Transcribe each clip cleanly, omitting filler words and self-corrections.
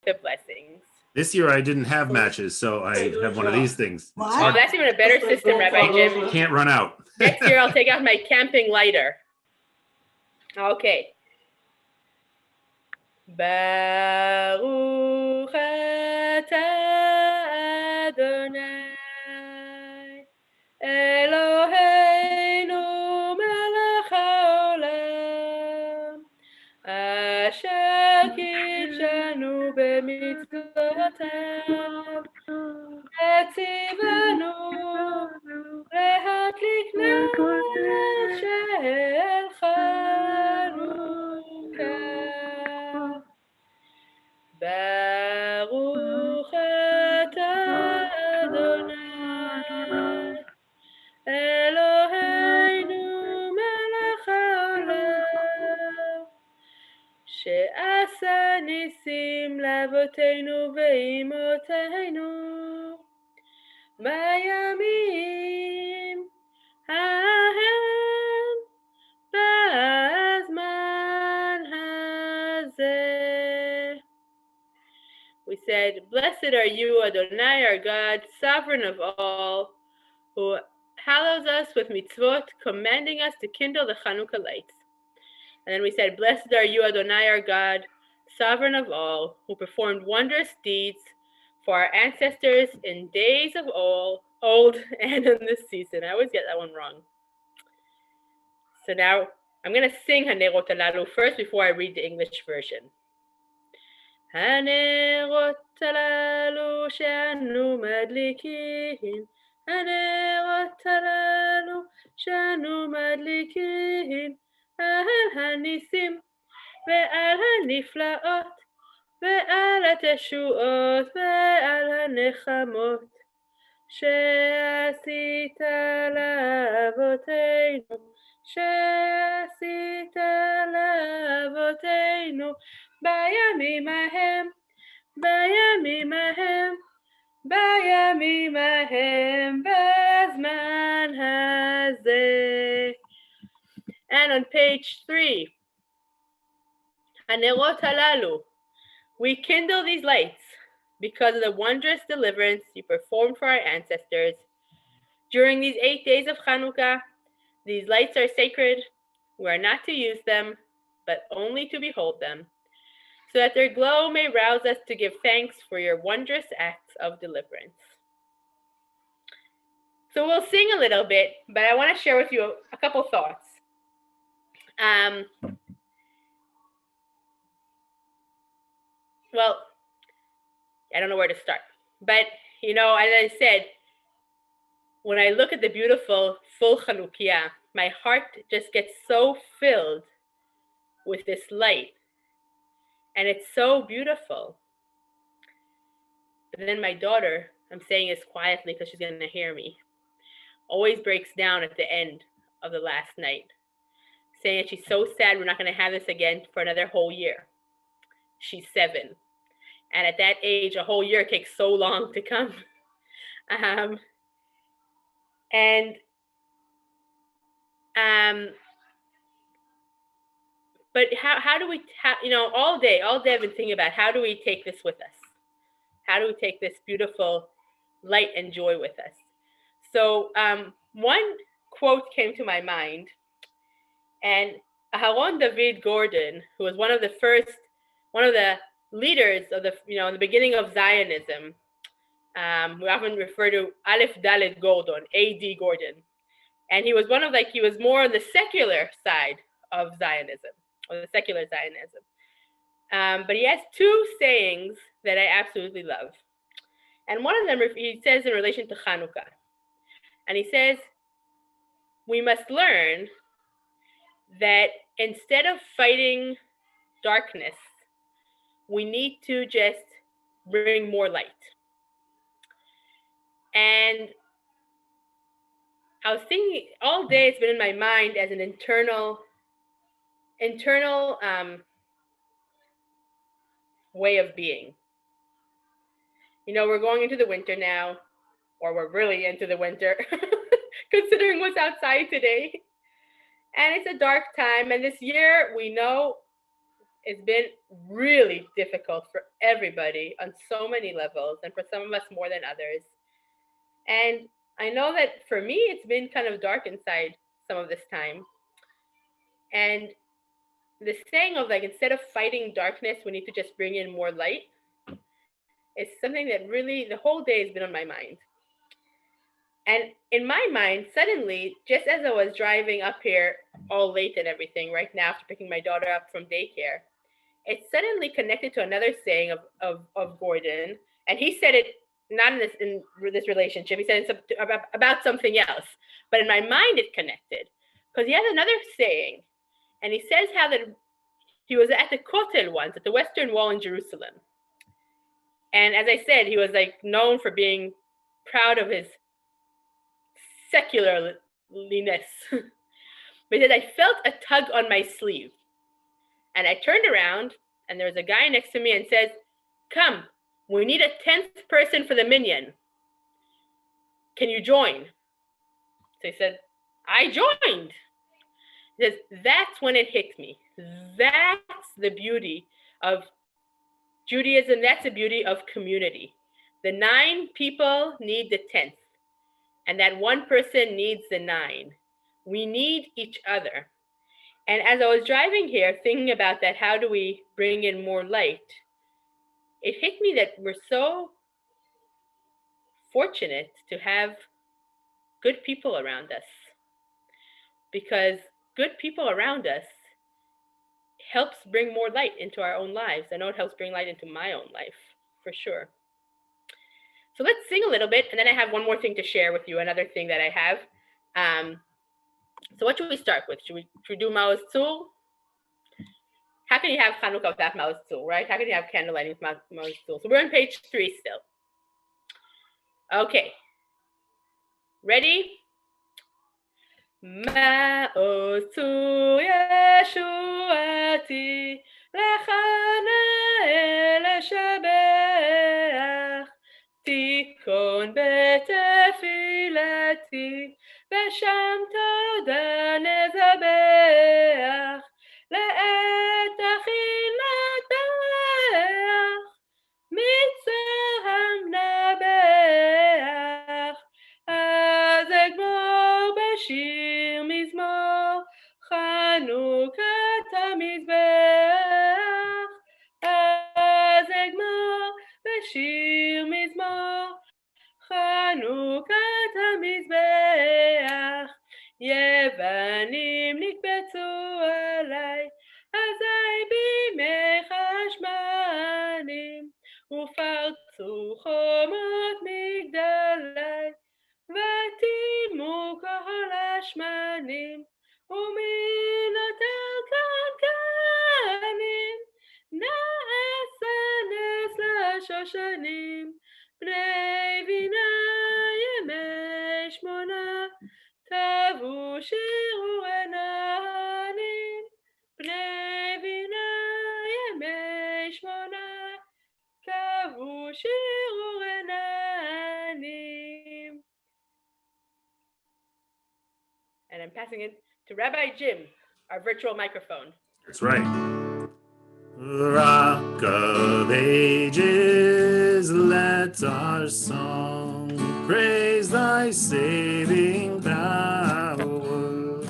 the blessings. This year I didn't have matches, so I have one of these things. Oh, that's even a better system, Rabbi Jim. Can't run out. Next year I'll take out my camping lighter. Okay. Baruch atah Adonai Eloheinu melech haolam asher kidshanu b'mitzvotav וציוונו להדליק נר של חנוכה. ברוך אתה אדוני אלוהינו מלך העולם שעשה ניסים לאבותינו ואימותינו בימים ההם בזמן הזה. We said, blessed are you, Adonai, our God, sovereign of all, who hallows us with mitzvot, commanding us to kindle the Hanukkah lights. And then we said, blessed are you, Adonai, our God, sovereign of all, who performed wondrous deeds for our ancestors in days of old and in this season. I always get that one wrong. So now I'm going to sing Hanerot Halalu first before I read the English version. Hanerot Halalu she'anu madlikin, Hanerot Halalu she'anu madlikin, al hanisim ve'al haniflaot, ועל התשועות ועל הנחמות שעשית לאבותינו בימים ההם בזמן הזה. And on page 3, הנרות הללו, we kindle these lights because of the wondrous deliverance you performed for our ancestors. During these 8 days of Hanukkah, these lights are sacred. We are not to use them, but only to behold them, so that their glow may rouse us to give thanks for your wondrous acts of deliverance. So we'll sing a little bit, but I want to share with you a couple thoughts. Well, I don't know where to start. But, as I said, when I look at the beautiful full Chanukiah, my heart just gets so filled with this light. And it's so beautiful. But then my daughter, I'm saying this quietly because she's going to hear me, always breaks down at the end of the last night, saying that she's so sad we're not going to have this again for another whole year. She's 7. And at that age, a whole year takes so long to come. But how do we, all day I've been thinking about how do we take this with us? How do we take this beautiful light and joy with us? So one quote came to my mind, and Aharon David Gordon, who was one of the leaders of in the beginning of Zionism. We often refer to Aleph Dalet Gordon, A.D. Gordon. And he was he was more on the secular side of Zionism, or the secular Zionism. But he has 2 sayings that I absolutely love. And one of them, he says in relation to Hanukkah. And he says, we must learn that instead of fighting darkness, we need to just bring more light. And I was thinking all day, it's been in my mind as an internal way of being. We're going into the winter now, or we're really into the winter, considering what's outside today. And it's a dark time. And this year, we know it's been really difficult for everybody on so many levels, and for some of us more than others. And I know that for me, it's been kind of dark inside some of this time. And the saying of like, instead of fighting darkness, we need to just bring in more light is something that really the whole day has been on my mind. And in my mind, suddenly, just as I was driving up here all late and everything, right now after picking my daughter up from daycare, it suddenly connected to another saying of Gordon. And he said it not in this relationship, he said it about something else. But in my mind, it connected. Because he has another saying. And he says how that he was at the Kotel once, at the Western Wall in Jerusalem. And as I said, he was like known for being proud of his secularliness. But he said, I felt a tug on my sleeve. And I turned around, and there was a guy next to me and says, come, we need a 10th person for the minyan. Can you join? So he said, I joined. He says, that's when it hit me. That's the beauty of Judaism. That's the beauty of community. The 9 people need the 10th, and that one person needs the 9. We need each other. And as I was driving here, thinking about that, how do we bring in more light? It hit me that we're so fortunate to have good people around us, because good people around us helps bring more light into our own lives. I know it helps bring light into my own life, for sure. So let's sing a little bit, and then I have one more thing to share with you, another thing that I have. So what should we start with? Should we do Maoz Tzur? How can you have Hanukkah without Maoz Tzur, right? How can you have candle lighting with Maoz Tzur? So we're on page 3 still. Okay. Ready? Maoz Tzur Yeshuati Lechana Eleshabeach Tikon Betefilati B'Sham Toda Nezabeach Le'et Achilatach Mitzvah Nabeach Az Egmor B'Shir Mizmor Chanukah HaMizbeach Az Egmor B'Shir Mizmor Chanukah HaMizbeach Yevanim nikbetzu alai Azai bimei chashmanim Ufartzu chomot migdalai Vatimu kol hashmanim Uminotel kankanim Na'asanes lashoshanim Bnei vina yemei shmona Tavu shiru enanim Bnei vina yemei shmona Tavu shiru enanim. And I'm passing it to Rabbi Jim, our virtual microphone. That's right. Rock of ages, let our song praise thy saving power.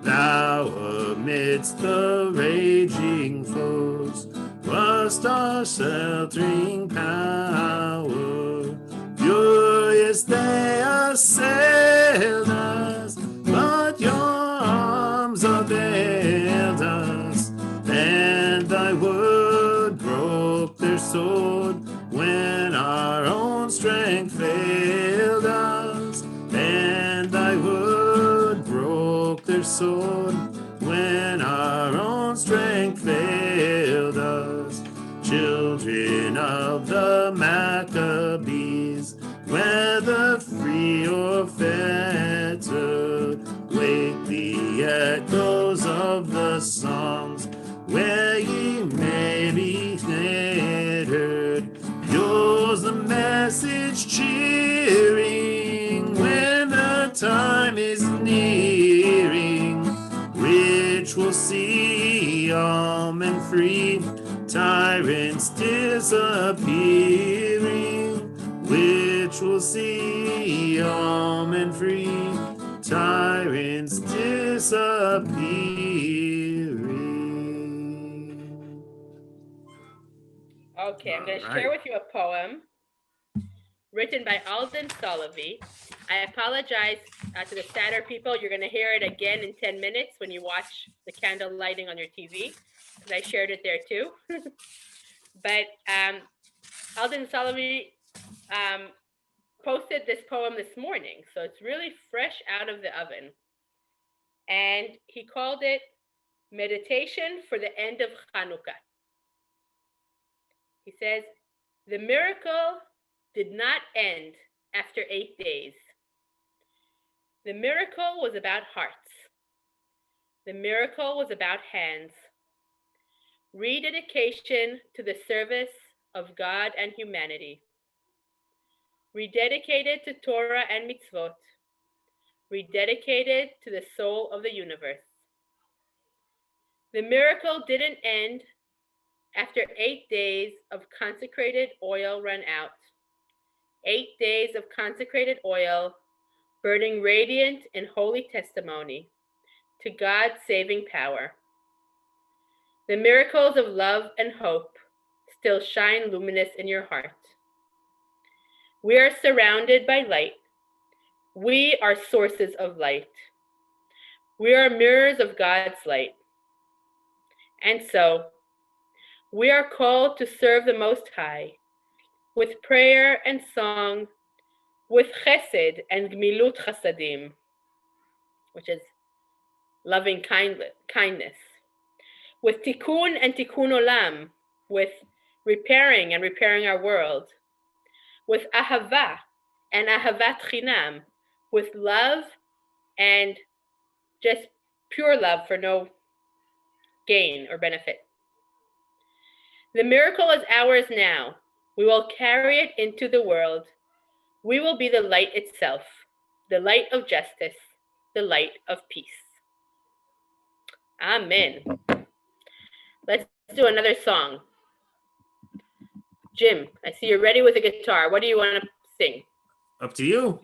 Thou amidst the raging foes wast our sheltering power. Furious they assailed us, but your arms availed us, and thy word broke their sword when our own strength failed us, and thy word broke their sword when our own strength failed us. Children of the Maccabees, whether free or fettered, wake the echoes of the songs where ye may be heard. Yours the message cheering when the time is nearing, which will see almond free, tyrants disappearing, which will see almond free, tyrants disappearing. Okay, I'm going to All share right. with you a poem written by Alden Solovey. I apologize to the sadder people. You're going to hear it again in 10 minutes when you watch the candle lighting on your TV, because I shared it there too. But Alden Solovey posted this poem this morning, so it's really fresh out of the oven. And he called it Meditation for the End of Hanukkah. He says, the miracle did not end after 8 days. The miracle was about hearts. The miracle was about hands. Rededication to the service of God and humanity. Rededicated to Torah and mitzvot. Rededicated to the soul of the universe. The miracle didn't end after 8 days of consecrated oil run out. 8 days of consecrated oil, burning radiant in holy testimony to God's saving power. The miracles of love and hope still shine luminous in your heart. We are surrounded by light. We are sources of light. We are mirrors of God's light. And so, we are called to serve the Most High with prayer and song, with chesed and gmilut chasadim, which is loving kindness, with tikkun and tikkun olam, with repairing and repairing our world, with ahava and ahavat chinam, with love and just pure love for no gain or benefit. The miracle is ours now. We will carry it into the world. We will be the light itself, the light of justice, the light of peace. Amen. Let's do another song. Jim, I see you're ready with a guitar. What do you want to sing? Up to you.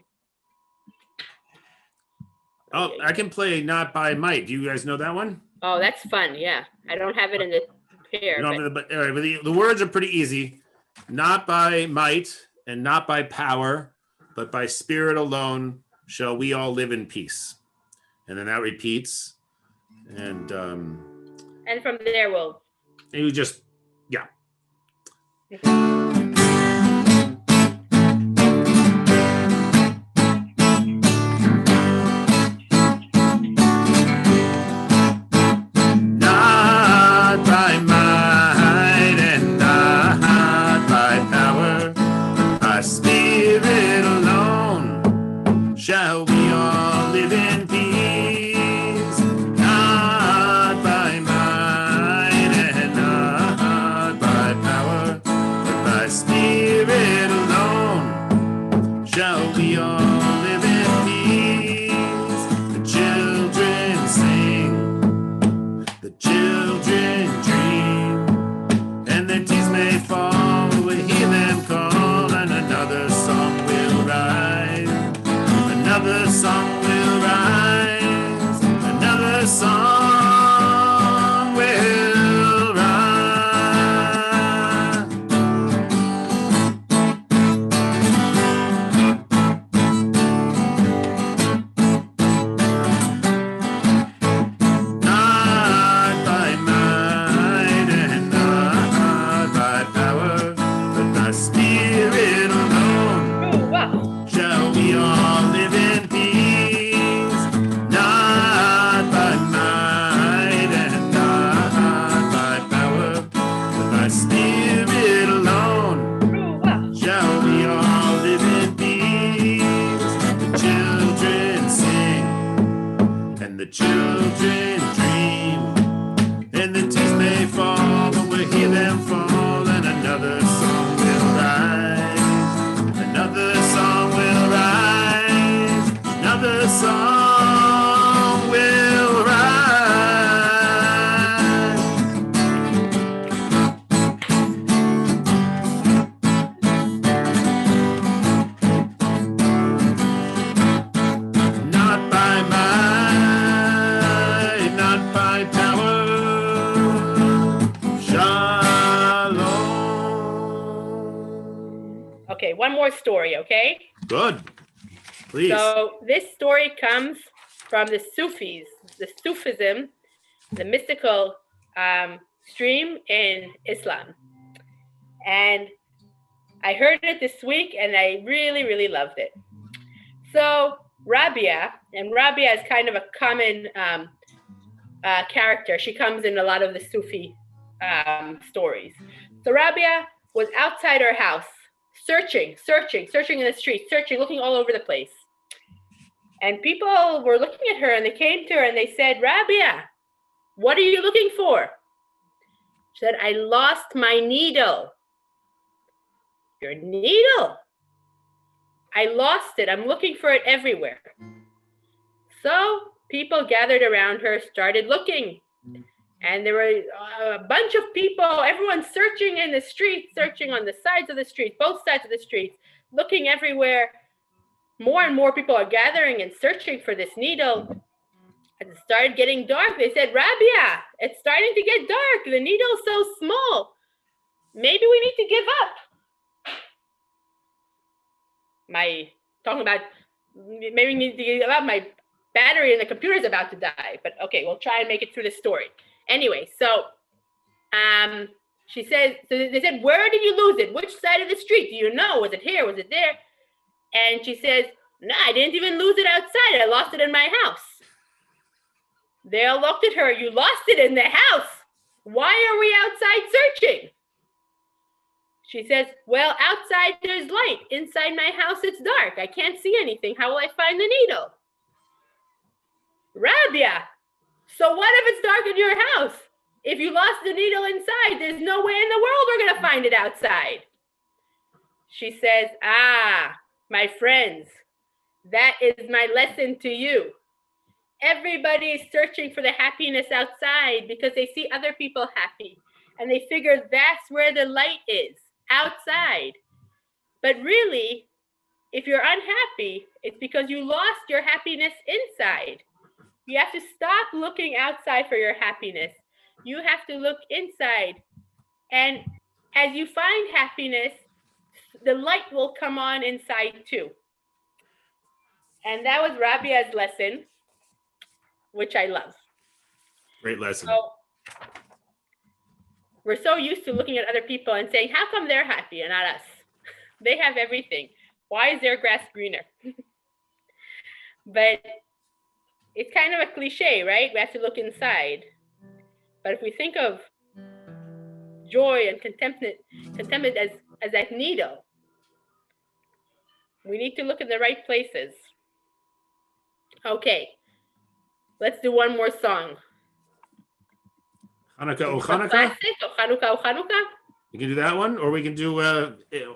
Oh, I can play Not by Might. Do you guys know that one? Oh, that's fun. Yeah. I don't have it in the pair. All right, but the words are pretty easy. Not by might and not by power, but by spirit alone shall we all live in peace. And then that repeats. And from there we'll. You just, yeah. Shall we all live in peace? Not by might and not by power, but by spirit alone. Shall we all live in peace? The children sing, the children dream, and their tears may fall, we hear them call, and another song will rise. Another song will rise, another song will rise. Okay, one more story, okay? Good. Please. So this story comes from the Sufis, the Sufism, the mystical stream in Islam. And I heard it this week and I really, really loved it. So Rabia, and Rabia is kind of a common character. She comes in a lot of the Sufi stories. So Rabia was outside her house, searching in the streets, looking all over the place. And people were looking at her and they came to her and they said, Rabia, what are you looking for? She said, I lost my needle. Your needle? I lost it. I'm looking for it everywhere. So people gathered around her, started looking. And there were a bunch of people, everyone searching in the streets, searching on the sides of the streets, both sides of the streets, looking everywhere. More and more people are gathering and searching for this needle. And it started getting dark. They said, Rabia, it's starting to get dark. The needle's so small. Maybe we need to give up. Maybe we need to give up. My battery in the computer is about to die. But okay, we'll try and make it through the story. Anyway, so she says, so they said, where did you lose it? Which side of the street? Do you know? Was it here? Was it there? And she says, no, I didn't even lose it outside. I lost it in my house. They all looked at her. You lost it in the house. Why are we outside searching? She says, well, outside there's light. Inside my house it's dark. I can't see anything. How will I find the needle? Rabia, so what if it's dark in your house? If you lost the needle inside, there's no way in the world we're going to find it outside. She says, my friends, that is my lesson to you. Everybody is searching for the happiness outside because they see other people happy. And they figure that's where the light is, outside. But really, if you're unhappy, it's because you lost your happiness inside. You have to stop looking outside for your happiness. You have to look inside. And as you find happiness, the light will come on inside too. And that was Rabia's lesson, which I love. Great lesson. So, we're so used to looking at other people and saying, how come they're happy and not us? They have everything. Why is their grass greener? But it's kind of a cliche, right? We have to look inside. But if we think of joy and contentment as that needle, we need to look in the right places. Okay, let's do one more song. Hanukkah, O Hanukkah? Classic, O Hanukkah, O Hanukkah. You can do that one, or we can do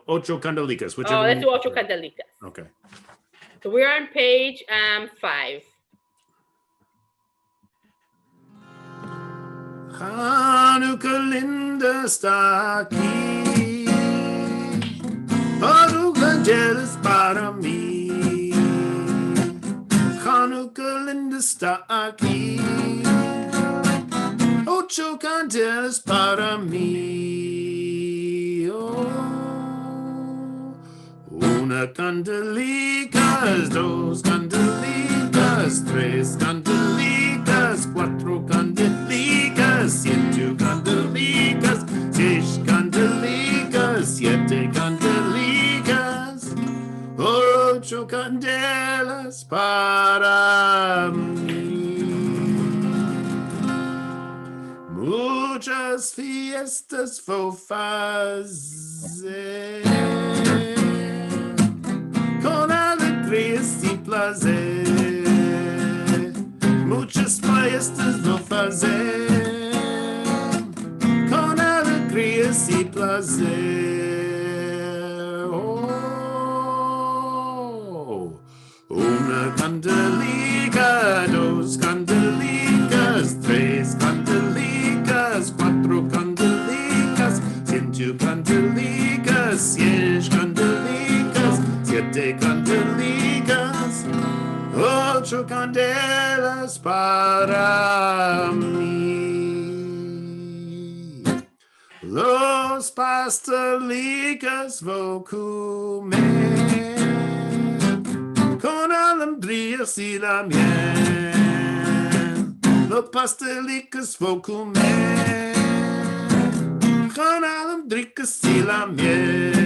Ocho Candelitas. Whichever let's one. do Ocho Candelitas. Okay. So we're on page 5. Hanukkah linda está aqui, Hanukkah jealous para mim. Hanukkah linda está aqui, Ocho candelas para mim. Oh, una candelicas, dos candelicas, tres candelicas, cuatro candelicas, cinco candelicas, seis candelicas, siete candelicas, ocho candelas para mí. Muchas fiestas vou fazer com alegria e prazer. Muchas fiestas vou fazer com alegria e prazer. Oh, una candelica, dos candelicas, três candelicas, quatro candelicas, cinco candelicas, seis candelicas, siete candelicas, ocho candelas para mim. Los pastelicas vou comer con alambrias y la miel. Los pastelicas vou comer con alambricas y la miel.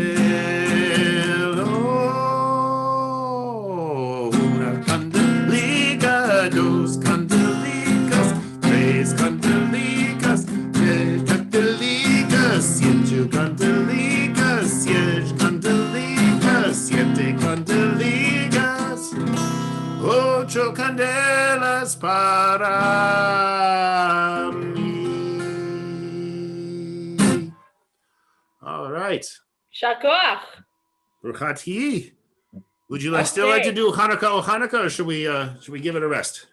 Oh, una candelica, dos candelicas, tres candelicas, diez candelicas, siete candelicas, seis candelicas, siete candelicas, ocho candelas para mí. All right. Shakoach. Burkhati. Would you still like to do Hanukkah, or should we give it a rest?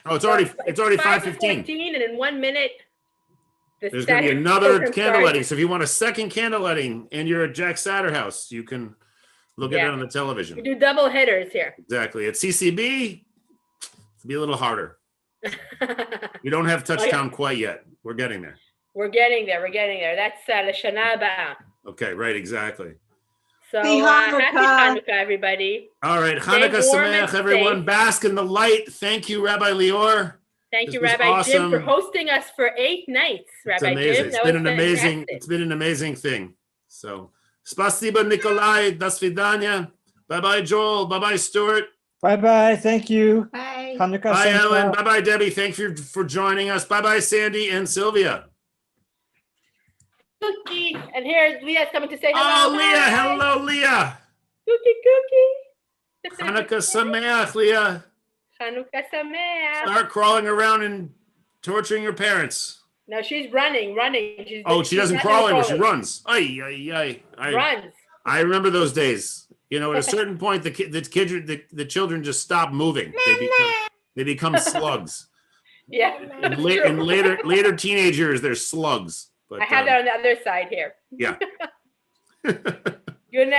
Oh, it's already 5:15. And in 1 minute, there's going to be another candle lighting. So if you want a second candle lighting and you're at Jack Satterhouse, you can look at it on the television. We do double hitters here. Exactly. At CCB, it'll be a little harder. We don't have touchdown quite yet. We're getting there. We're getting there. That's L'Shana Haba. Okay, right, exactly. So happy Hanukkah, everybody. All right, Hanukkah Sameach, everyone. Bask in the light. Thank you, Rabbi Lior. Thank you, Rabbi Jim, for hosting us for 8 nights. Rabbi Jim, it's been an amazing thing. So, spasiba Nikolai, das vidanya. Bye-bye, Joel. Bye-bye, Stuart. Bye-bye. Thank you. Bye. Hanukkah. Bye, Ellen. Bye-bye, Debbie. Thank you for joining us. Bye-bye, Sandy and Sylvia. Cookie. And here, Leah's coming to say hello. Oh, Leah. Hello, Leah. Cookie. Hanukkah Sameach, Leah. Hanukkah Sameach. Start crawling around and torturing your parents. No, she's running. She doesn't crawl anymore. She runs. Runs. I remember those days. You know, at a certain point, the children just stop moving. They become slugs. Yeah. And later teenage years, they're slugs. But I have that on the other side here. Yeah. Good night.